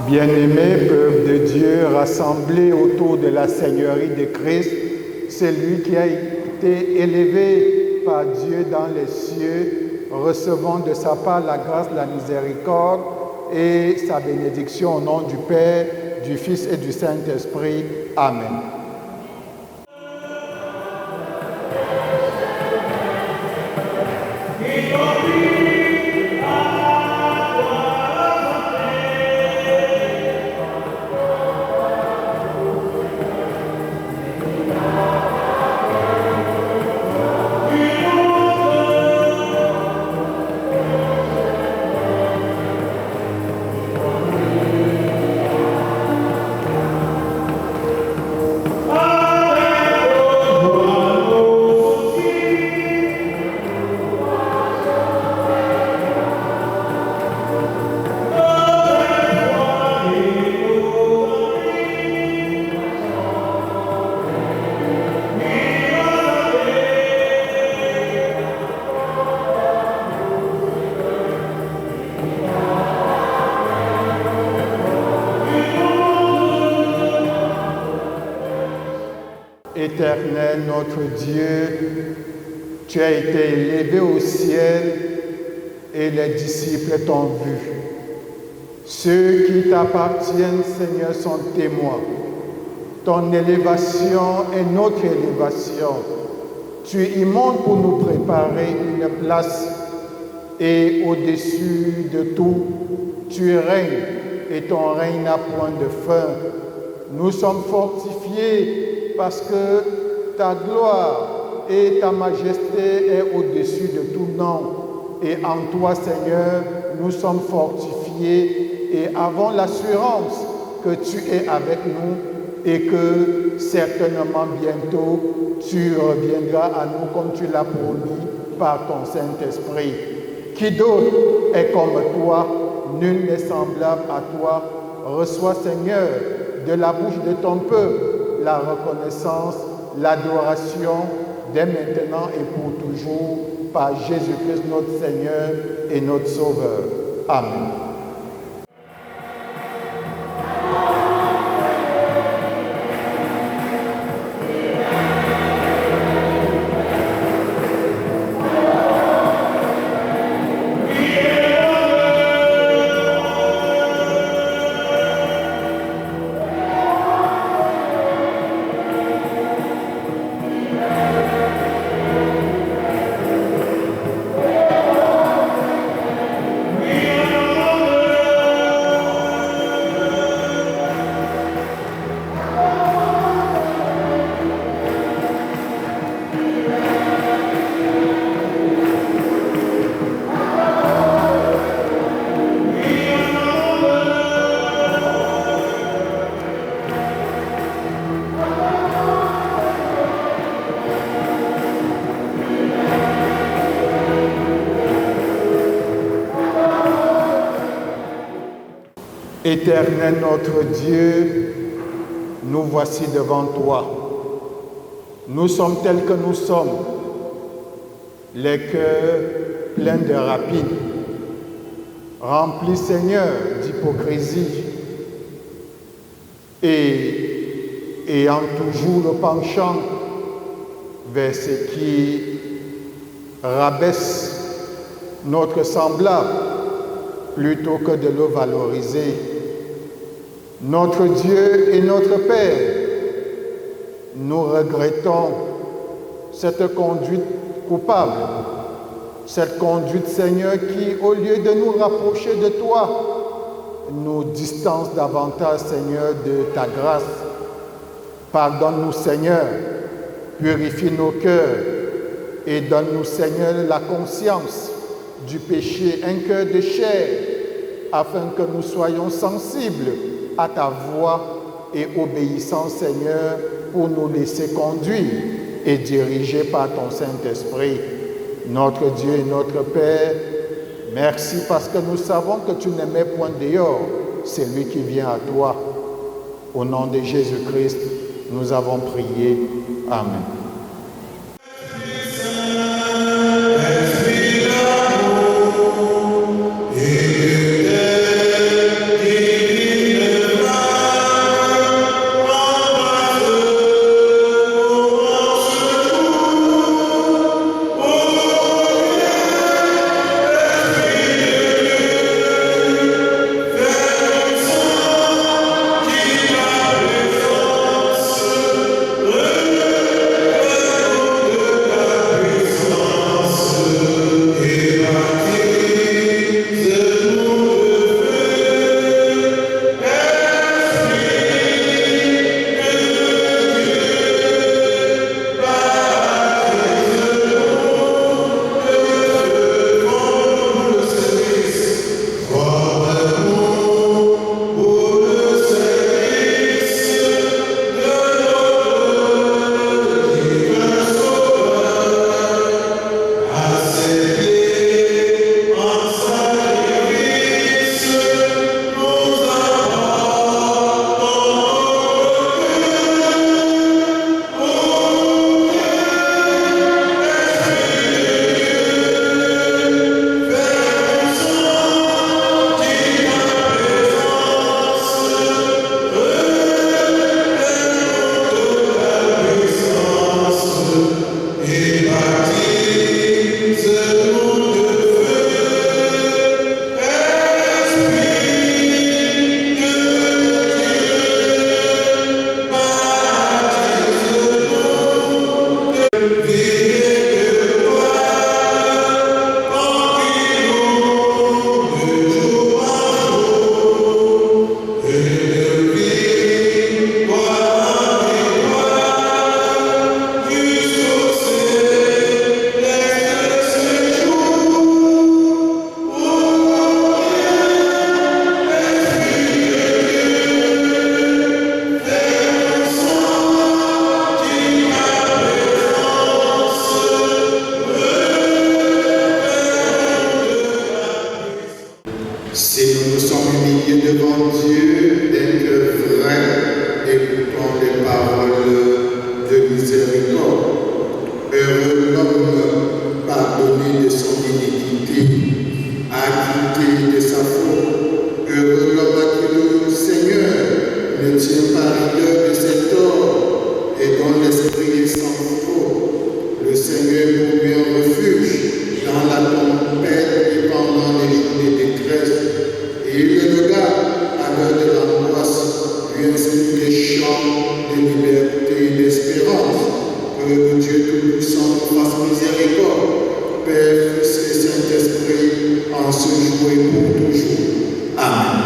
Bien-aimé peuple de Dieu, rassemblé autour de la Seigneurie de Christ, celui qui a été élevé par Dieu dans les cieux, recevant de sa part la grâce, la miséricorde et sa bénédiction au nom du Père, du Fils et du Saint-Esprit. Amen. Éternel, notre Dieu, tu as été élevé au ciel et les disciples t'ont vu. Ceux qui t'appartiennent, Seigneur, sont témoins. Ton élévation est notre élévation. Tu y montes pour nous préparer une place et au-dessus de tout, tu règnes et ton règne n'a point de fin. Nous sommes fortifiés parce que ta gloire et ta majesté est au-dessus de tout nom. Et en toi, Seigneur, nous sommes fortifiés et avons l'assurance que tu es avec nous et que certainement bientôt tu reviendras à nous comme tu l'as promis par ton Saint-Esprit. Qui d'autre est comme toi? Nul n'est semblable à toi. Reçois, Seigneur, de la bouche de ton peuple la reconnaissance, l'adoration, dès maintenant et pour toujours, par Jésus-Christ notre Seigneur et notre Sauveur. Amen. Éternel notre Dieu, nous voici devant toi. Nous sommes tels que nous sommes, les cœurs pleins de rapines, remplis, Seigneur, d'hypocrisie et ayant toujours le penchant vers ce qui rabaisse notre semblable plutôt que de le valoriser. Notre Dieu et notre Père, nous regrettons cette conduite coupable, cette conduite, Seigneur, qui, au lieu de nous rapprocher de toi, nous distance davantage, Seigneur, de ta grâce. Pardonne-nous, Seigneur, purifie nos cœurs et donne-nous, Seigneur, la conscience du péché, un cœur de chair, afin que nous soyons sensibles à ta voix et obéissants, Seigneur, pour nous laisser conduire et diriger par ton Saint-Esprit. Notre Dieu et notre Père, merci parce que nous savons que tu ne mets point dehors celui qui vient à toi. Au nom de Jésus-Christ, nous avons prié. Amen. Esprit d'amour et de Si nous nous sommes humiliés devant Dieu, d'un cœur vrai, écoutons les paroles de miséricorde. Heureux l'homme pardonné de son iniquité, acquitté de sa faute. Heureux l'homme à qui le Seigneur ne tient pas rigueur de ses torts et dont l'esprit est sans faute. Le Seigneur pour lui un refuge dans la tempête et pendant les jours de détresse. Et il le regarde à l'heure de l'angoisse, lui inspire des chants de liberté et d'espérance. Que Dieu Tout-Puissant nous fasse miséricorde, Père, Fils et Saint-Esprit, en ce jour et pour toujours. Amen.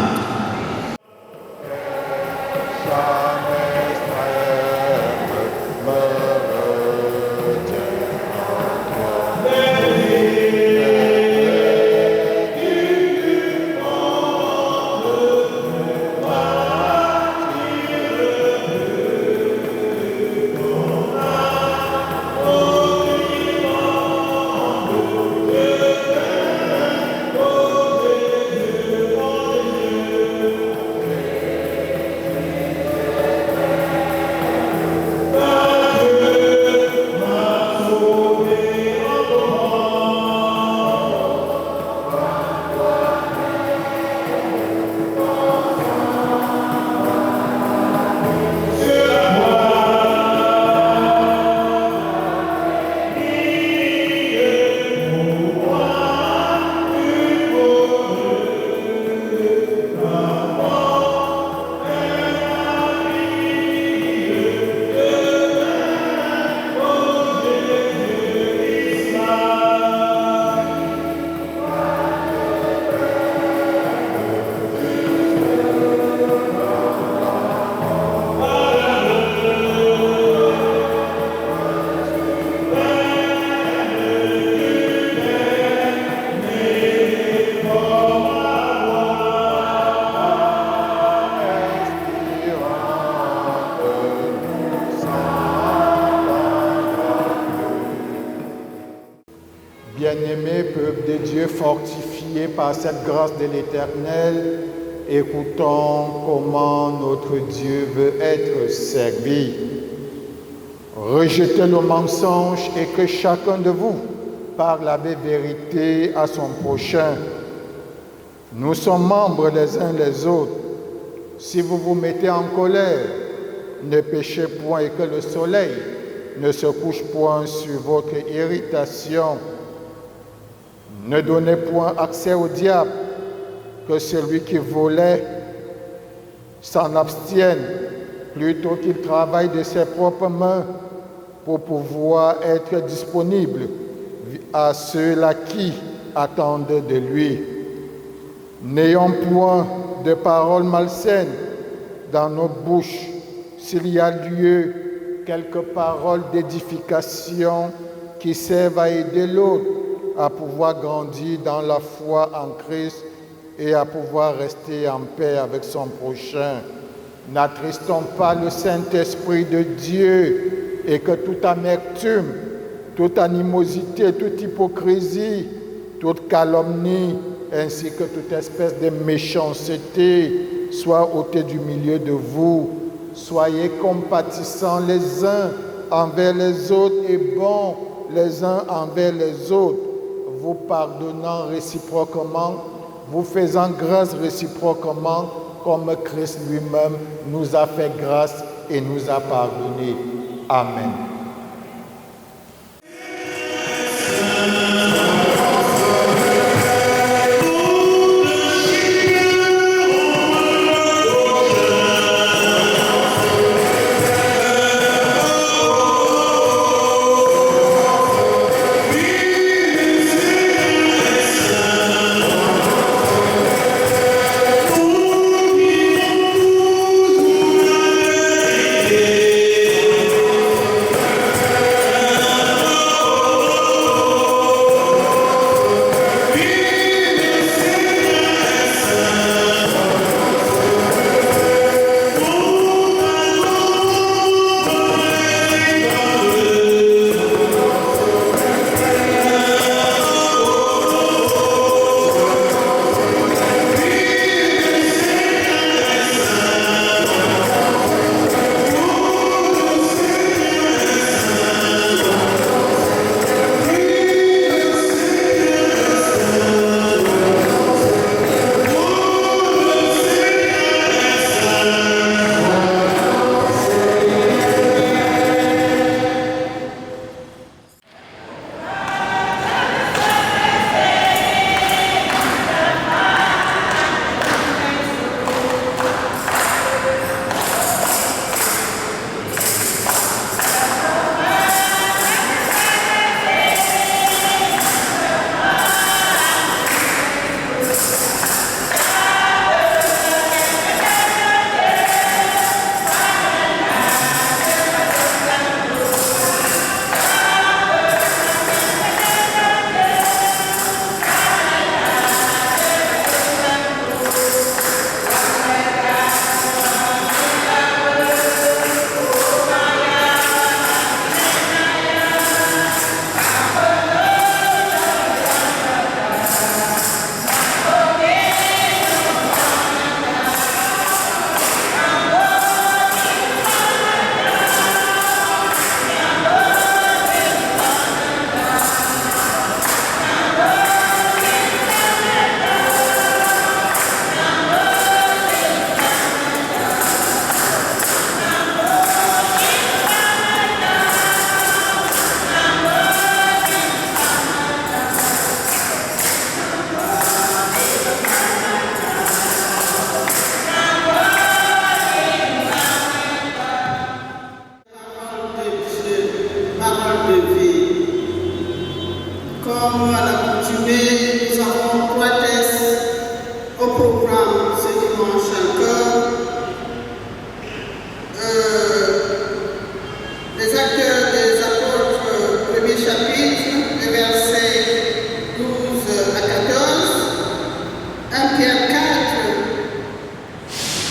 Bien-aimés, peuple de Dieu, fortifié par cette grâce de l'Éternel, écoutons comment notre Dieu veut être servi. Rejetez le mensonge et que chacun de vous parle la vérité à son prochain. Nous sommes membres les uns les autres. Si vous vous mettez en colère, ne péchez point et que le soleil ne se couche point sur votre irritation. Ne donnez point accès au diable, que celui qui volait s'en abstienne, plutôt qu'il travaille de ses propres mains pour pouvoir être disponible à ceux-là qui attendent de lui. N'ayons point de paroles malsaines dans nos bouches, s'il y a lieu, quelques paroles d'édification qui servent à aider l'autre à pouvoir grandir dans la foi en Christ et à pouvoir rester en paix avec son prochain. N'attristons pas le Saint-Esprit de Dieu et que toute amertume, toute animosité, toute hypocrisie, toute calomnie, ainsi que toute espèce de méchanceté soit ôtée du milieu de vous. Soyez compatissants les uns envers les autres et bons les uns envers les autres, vous pardonnant réciproquement, vous faisant grâce réciproquement, comme Christ lui-même nous a fait grâce et nous a pardonné. Amen. Amen.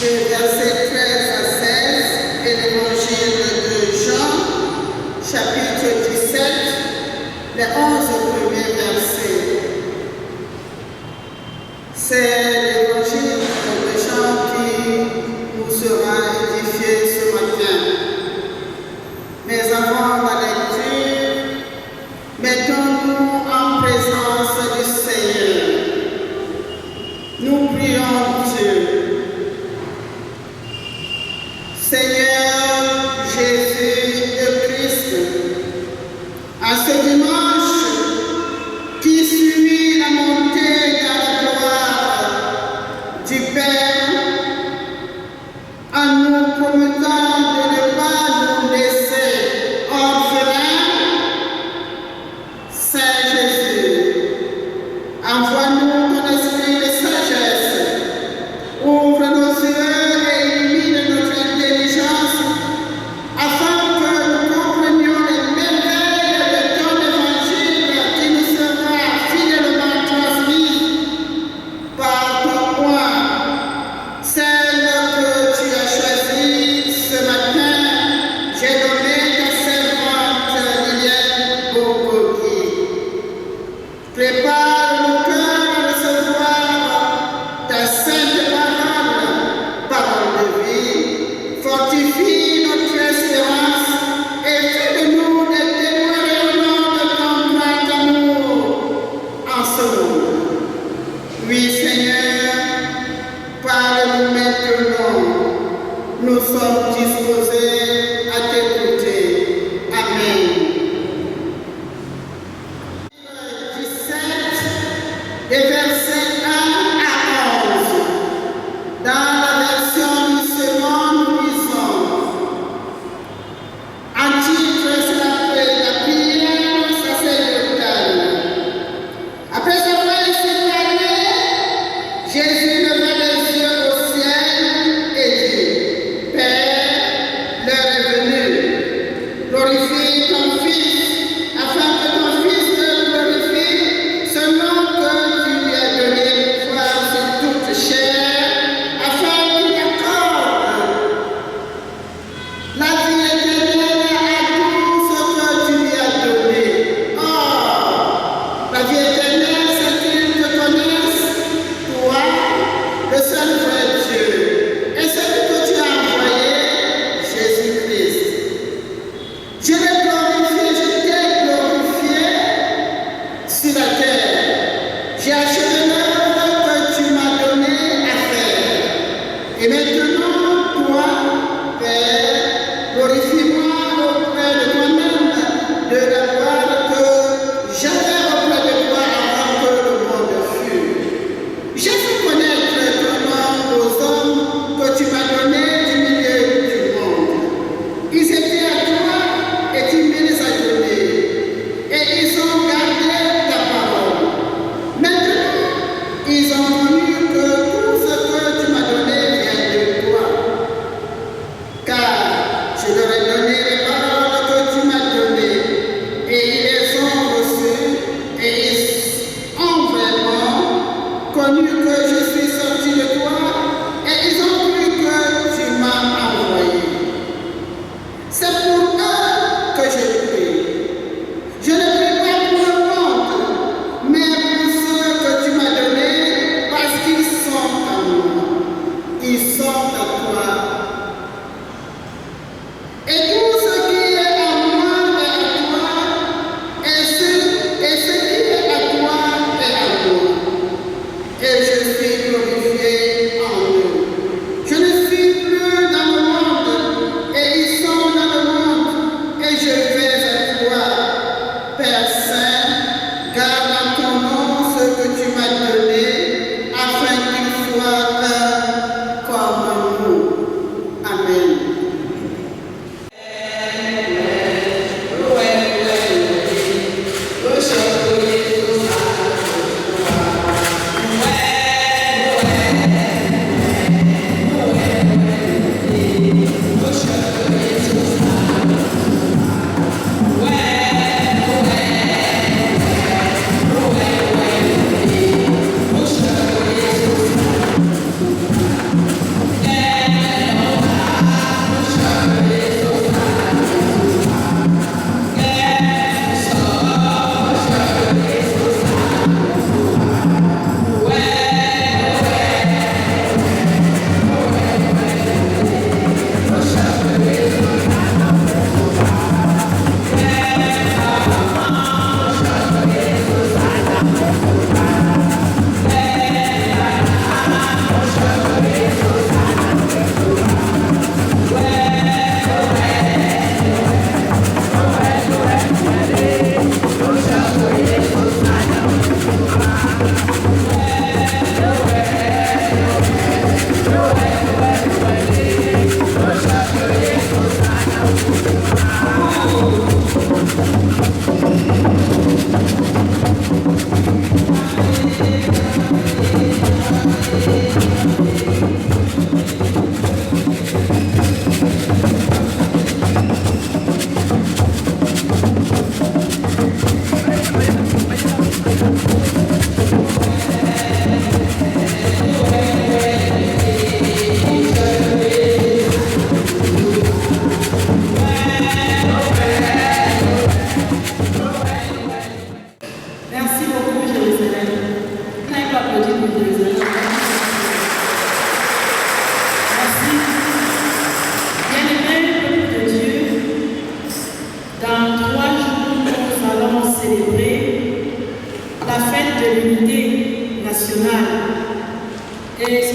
de versets 13 à 16 et l'évangile de Jean, chapitre 17, les 11 premiers versets. C'est l'évangile de Jean qui nous sera édifié ce matin. Mais avant la lecture, mettons-nous en présence du Seigneur. Nous prions Dieu. Seigneur Jésus le Christ, à ce dimanche qui suit la montée dans la gloire du Père, en nous promettant de ne pas nous laisser orphelins, Saint Jésus, envoie-nous ton esprit de sagesse, ouvre nos yeux et illumine notre intelligence, afin que nous comprenions les merveilles de ton évangile qui nous sera fidèlement transmis par ton roi, celle que tu as choisie ce matin. J'ai nommé ta servante Liliane Bourgogi. Prépare nos cœurs à recevoir ta sainte parole de vie. Fortifie notre espérance et fais de nous des témoins rayonnants de ton grand amour en ce monde. Oui, Seigneur, parle-nous maintenant. Nous sommes disposés à t'écouter. Amen. 17, des versets 1 à 11. Dans la version du second, nous lisons: en titre, c'est la prière sacerdotale. Après avoir ainsi parlé, Jésus leva les yeux au ciel et dit: Père, l'heure est venue. Glorifie ton Fils, afin que ton Fils te glorifie, selon que tu lui as donné pouvoir sur toute chair, afin qu'il accorde la vie éternelle à tout ce que tu lui as donné. Or, la vie éternelle, c'est qu'ils te connaissent, toi, le seul vrai Dieu, et celui que tu as envoyé, Jésus-Christ. Je l'ai glorifié, je t'ai glorifié sur la terre. J'ai achevé l'œuvre que tu m'as donnée à faire. Et maintenant, toi, Père, glorifie-moi auprès de toi-même de la gloire que j'avais auprès de toi avant que le monde fût. J'ai fait connaître ton nom aux hommes que tu m'as donnés du milieu du monde. Ils étaient à toi et tu me les as donnés. Et ils ont gardé ta parole. Maintenant, ils ont connu que tout ce que tu m'as donné vient de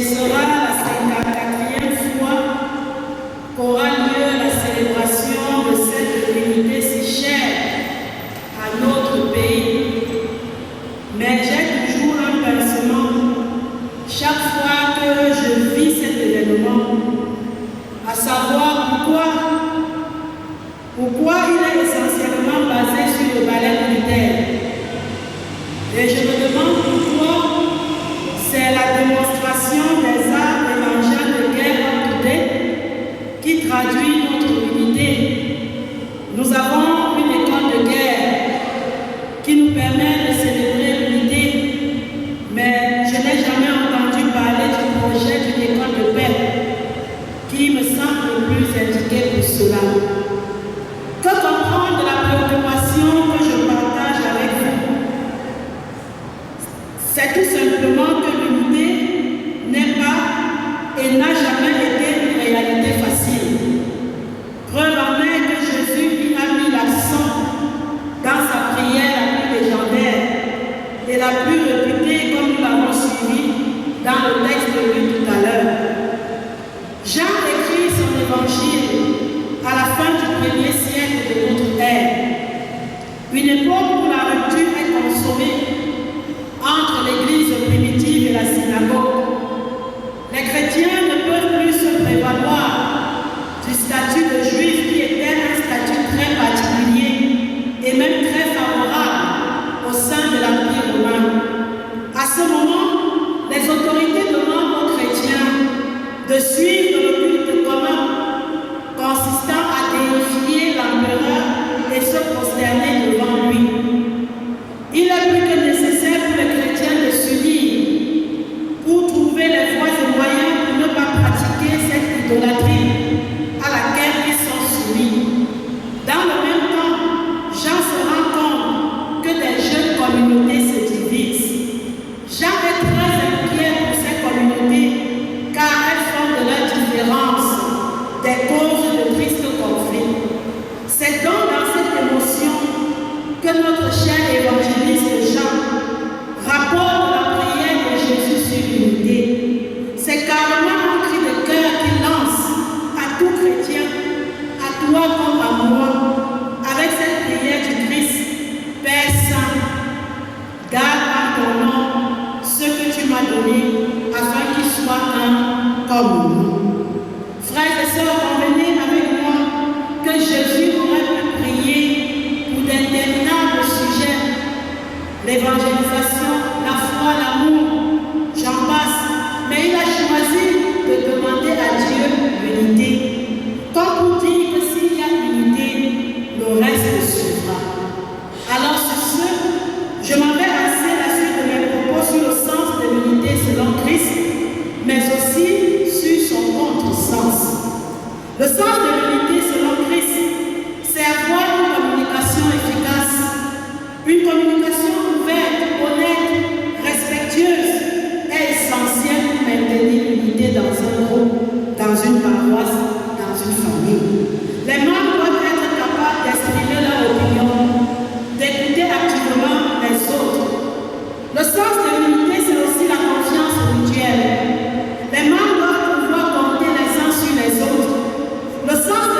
sera la 54e fois qu'aura lieu la célébration de cette unité si chère à notre pays. Mais j'ai toujours un pincement chaque fois que je vis cet événement, à savoir pourquoi il est essentiellement basé sur le ballet militaire. Et je me demande pourquoi c'est la démonstration des arts et l'engin de guerre up-to-date qui traduit notre unité. Nous avons une école de guerre qui nous permet de célébrer l'unité, mais je n'ai jamais entendu parler du projet d'une école de paix qui me semble le plus indiqué pour cela. Que comprendre de la préoccupation que je partage avec vous? C'est tout simplement que l'unité n'est pas et n'a jamais été une réalité facile. Preuve en est que Jésus y a mis l'accent dans sa prière la plus légendaire et la plus réputée, comme nous l'avons suivi dans le texte lu tout à l'heure. Jean écrit son évangile à la fin du 1er siècle de notre ère, une époque où la rupture est consommée entre l'église primitive et la synagogue. Les chrétiens ne peuvent plus se prévaloir du statut de juif qui était un statut très particulier et même très favorable au sein de l'Empire romain. À ce moment, les autorités demandent aux chrétiens de suivre le culte commun consistant à déifier l'empereur et se prosterner devant lui. Il est plus que nécessaire pour les chrétiens de s'unir pour trouver les voies et moyens pour ne pas pratiquer cette idolâtrie à laquelle ils sont soumis. Dans le même temps, Jean se rend compte que des jeunes communautés se divisent. Jean est très inquiet pour ces communautés car elles font de leur différence des causes de tristes conflits. C'est donc dans cette émotion que notre cher évangéliste Jean rapporte la prière de Jésus sur l'unité. C'est carrément un cri de cœur qu'il lance à tout chrétien, à toi comme à moi, avec cette prière du Christ. Père Saint, garde en ton nom ce que tu m'as donné, afin qu'ils soient un comme nous. Frères et sœurs, convenez avec moi que Jésus aurait pu prier pour d'interminables sujets, l'évangélisation, la foi, l'amour, j'en passe, mais il a choisi de demander à Dieu l'unité. Comme pour dire que s'il y a unité, le reste suivra. Alors sur ce, je m'en vais passer la suite de mes propos sur le sens de l'unité selon Christ, mais aussi sur son contresens. Le sens de l'unité selon Christ, c'est avoir une communication efficace, une communication ouverte, honnête, respectueuse est essentielle pour maintenir l'unité dans un groupe, dans une paroisse, dans une famille. Les membres doivent être capables d'exprimer leur opinion, d'écouter activement les autres. Le sens de l'unité, c'est aussi la confiance mutuelle. Les membres doivent pouvoir compter les uns sur les autres. Le sens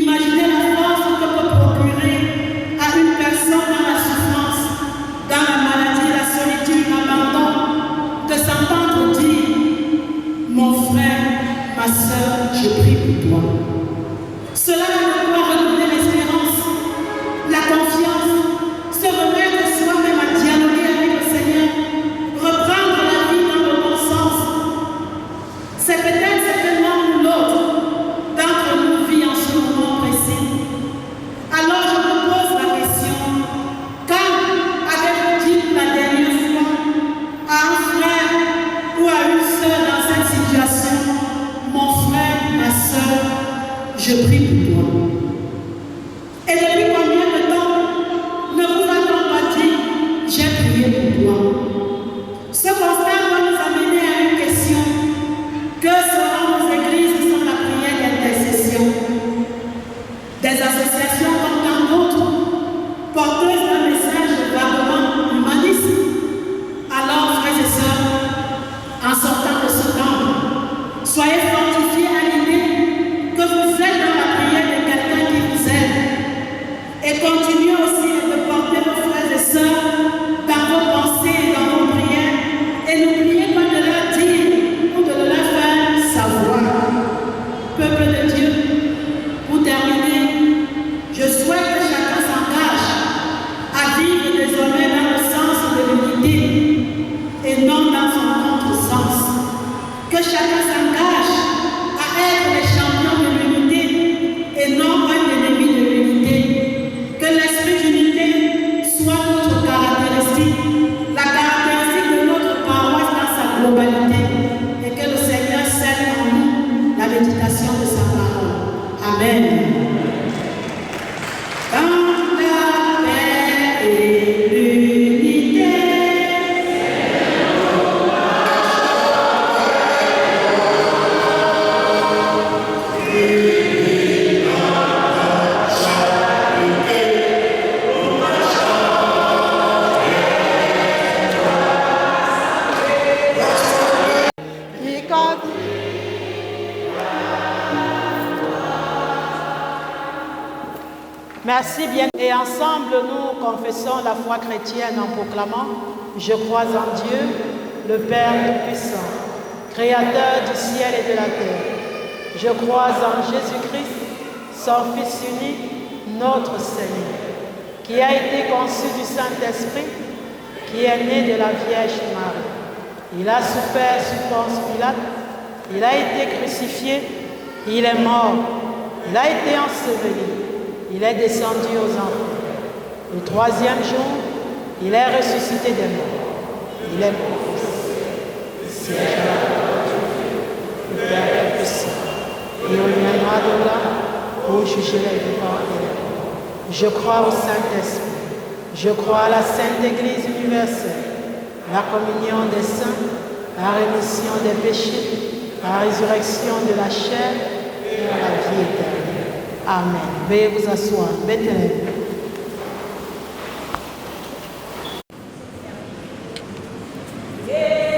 Imaginez la force que peut procurer à une personne dans la souffrance, dans la maladie, la solitude, l'abandon, de s'entendre dire « Mon frère, ma soeur, je prie pour toi ». Cela va pouvoir redonner l'espérance, la confiance, se remettre soi-même à dialoguer avec le Seigneur, reprendre la vie dans le bon sens. C'est peut-être certainement ou l'autre d'entre nous vit en ce moment précis. Alors je me pose la question, quand avez-vous dit la dernière fois à un frère ou à une sœur dans cette situation, mon frère, ma sœur, je prie pour toi. Et depuis combien de temps ne vous a-t-on pas dit, j'ai prié pour toi? Ce constat va nous amener à une question. Que seront nos églises sans la prière d'intercession? Des associations comme tant d'autres, porteuses d'un message vaguement humaniste. Alors, frères et sœurs, en sortant de ce temps, soyez fortifiés à l'idée que vous êtes dans la prière de quelqu'un qui vous aime. Et continuez aussi de porter vos frères et sœurs dans vos pensées et dans vos prières. Et n'oubliez pas de leur dire ou de leur faire savoir. Peuple de Dieu, pour terminer, je souhaite que chacun s'engage à vivre désormais dans le sens de l'unité et non dans son contre-sens. Que chacun s'engage à être les champions de l'unité et non un ennemi de l'unité. Que l'esprit d'unité soit notre caractéristique, la caractéristique de notre paroisse dans sa globalité, et que le Seigneur scelle en nous la méditation de sa parole. Amen. Dans la paix et l'unité, merci bien. Et ensemble, nous confessons la foi chrétienne en proclamant « Je crois en Dieu, le Père Tout-Puissant, Créateur du ciel et de la terre. Je crois en Jésus-Christ, son Fils unique, notre Seigneur, qui a été conçu du Saint-Esprit, qui est né de la Vierge Marie. Il a souffert sous Ponce Pilate, il a été crucifié, il est mort, il a été enseveli. Il est descendu aux enfers. Le troisième jour, il est ressuscité des morts. Il est mort. Siège à la droite de Dieu, le Père Tout-Puissant. Et on viendra de là pour juger les vivants et les morts. Je crois au Saint-Esprit. Je crois à la Sainte Église universelle, la communion des saints, la rémission des péchés, la résurrection de la chair et la vie éternelle. Amen. Veuillez vous asseoir. Bethléem. Yeah.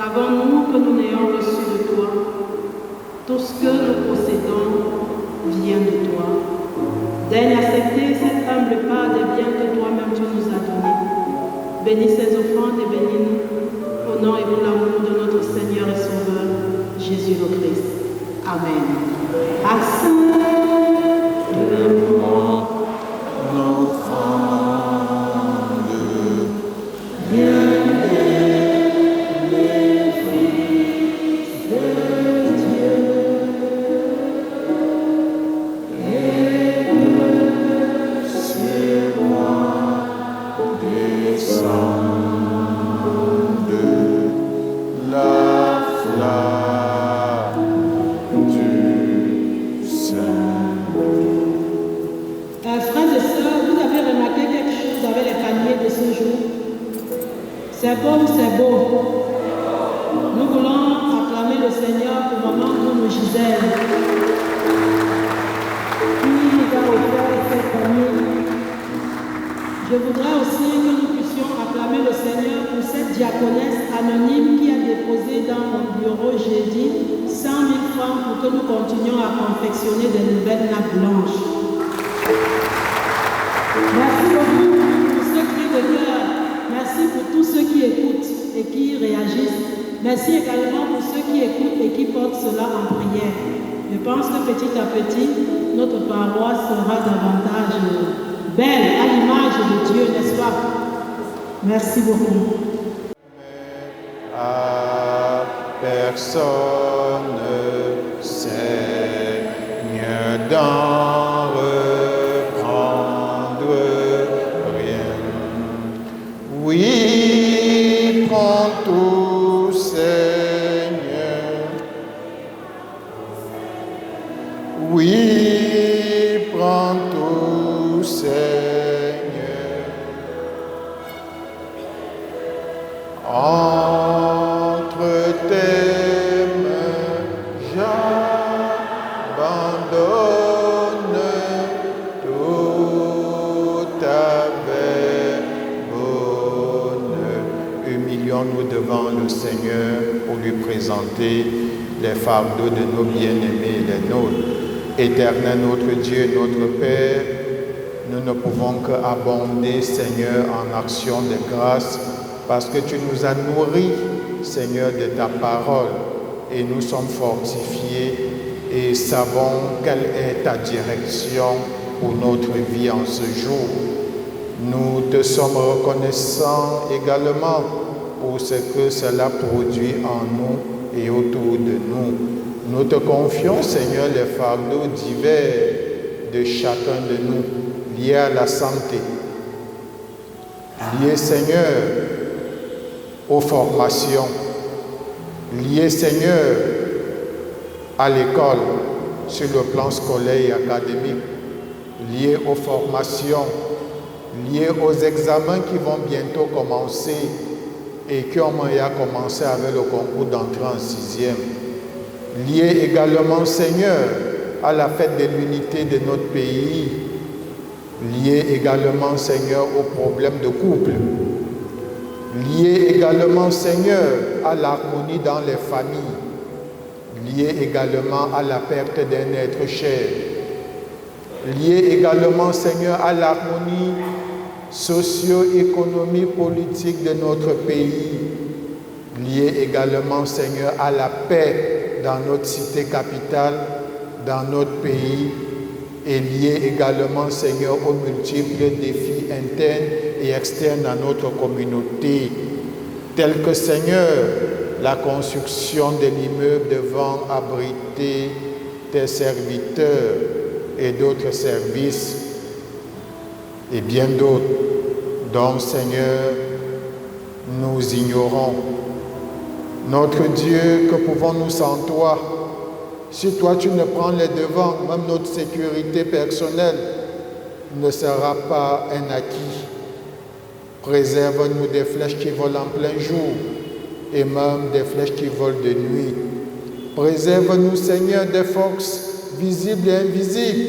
qu'avant-nous que nous n'ayons reçu de toi, tout ce que nous possédons vient de toi. Daigne accepter cette humble part des biens que toi-même tu nous as donnés. Bénis ces offrandes et bénis-nous, au nom et pour l'amour de notre Seigneur et Sauveur, Jésus le Christ. Amen. Accepte-moi l'offrande, bien-aimés fils de Dieu, et sur moi descende la flamme du Saint. Frères et sœurs, vous avez remarqué quelque chose avec les paniers de ce jour? C'est beau ou c'est beau? Nous voulons acclamer le Seigneur pour maman nous Gisèle. Qui nous a offert ces paniers. Je voudrais aussi que nous puissions acclamer le Seigneur pour cette diaconesse anonyme qui a déposé dans mon bureau jeudi 100 000 francs pour que nous continuions à confectionner des nouvelles nappes blanches. Merci beaucoup pour ce cri de cœur. Merci pour tous ceux qui écoutent et qui réagissent. Merci également pour ceux qui écoutent et qui portent cela en prière. Je pense que petit à petit, notre paroisse sera davantage belle à l'image de Dieu, n'est-ce pas? Merci beaucoup. À personne, Seigneur, d'en reprendre rien. Oui, prends tout, Seigneur. Oui, prends tout, Seigneur. Entre tes mains, j'abandonne tout avec bonheur. Humilions-nous devant le Seigneur pour lui présenter les fardeaux de nos bien-aimés et les nôtres. Éternel notre Dieu, notre Père, nous ne pouvons qu'abonder, Seigneur, en action de grâce, parce que tu nous as nourris, Seigneur, de ta parole, et nous sommes fortifiés et savons quelle est ta direction pour notre vie en ce jour. Nous te sommes reconnaissants également pour ce que cela produit en nous et autour de nous. Nous te confions, Seigneur, les fardeaux divers de chacun de nous, liés à la santé, liés, Seigneur, aux formations, liés, Seigneur, à l'école, sur le plan scolaire et académique, liés aux formations, liés aux examens qui vont bientôt commencer et qui ont déjà commencé avec le concours d'entrée en 6e. Liés également, Seigneur, à la fête de l'unité de notre pays, liés également, Seigneur, aux problèmes de couple, liés également, Seigneur, à l'harmonie dans les familles, liés également à la perte d'un être cher, liés également, Seigneur, à l'harmonie socio-économique, politique de notre pays, liés également, Seigneur, à la paix dans notre cité capitale, dans notre pays, et liés également, Seigneur, aux multiples défis internes et externes à notre communauté, tels que, Seigneur, la construction de l'immeuble devant abriter tes serviteurs et d'autres services, et bien d'autres, dont, Seigneur, nous ignorons. Notre Dieu, que pouvons-nous sans toi? Si toi tu ne prends les devants, même notre sécurité personnelle ne sera pas un acquis. Préserve-nous des flèches qui volent en plein jour et même des flèches qui volent de nuit. Préserve-nous, Seigneur, des forces visibles et invisibles,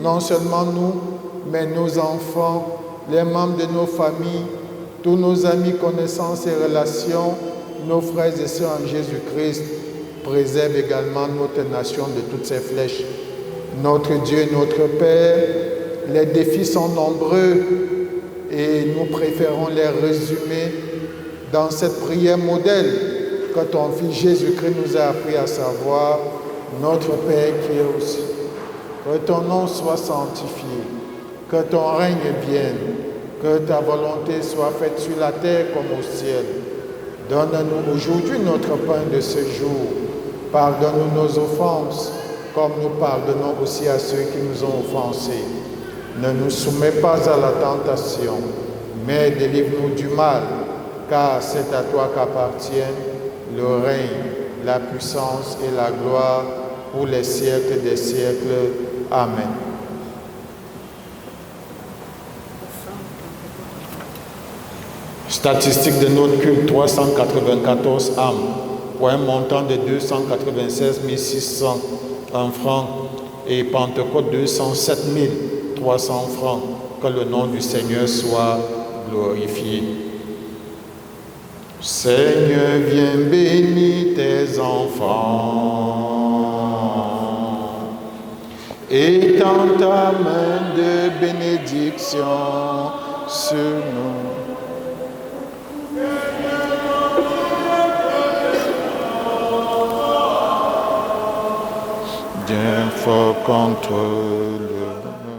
non seulement nous, mais nos enfants, les membres de nos familles, tous nos amis, connaissances et relations, nos frères et sœurs en Jésus-Christ, préserve également notre nation de toutes ces flèches. Notre Dieu et notre Père, les défis sont nombreux et nous préférons les résumer dans cette prière modèle que ton Fils Jésus-Christ nous a appris à savoir, notre Père qui est aux cieux. Que ton nom soit sanctifié, que ton règne vienne, que ta volonté soit faite sur la terre comme au ciel. Donne-nous aujourd'hui notre pain de ce jour. Pardonne-nous nos offenses, comme nous pardonnons aussi à ceux qui nous ont offensés. Ne nous soumets pas à la tentation, mais délivre-nous du mal, car c'est à toi qu'appartiennent le règne, la puissance et la gloire pour les siècles des siècles. Amen. Statistique de notre culte, 394 âmes, pour un montant de 296 600 francs, et Pentecôte 207 300 francs. Que le nom du Seigneur soit glorifié. Seigneur, viens bénir tes enfants. Étends ta main de bénédiction sur nous. Viens fort contre le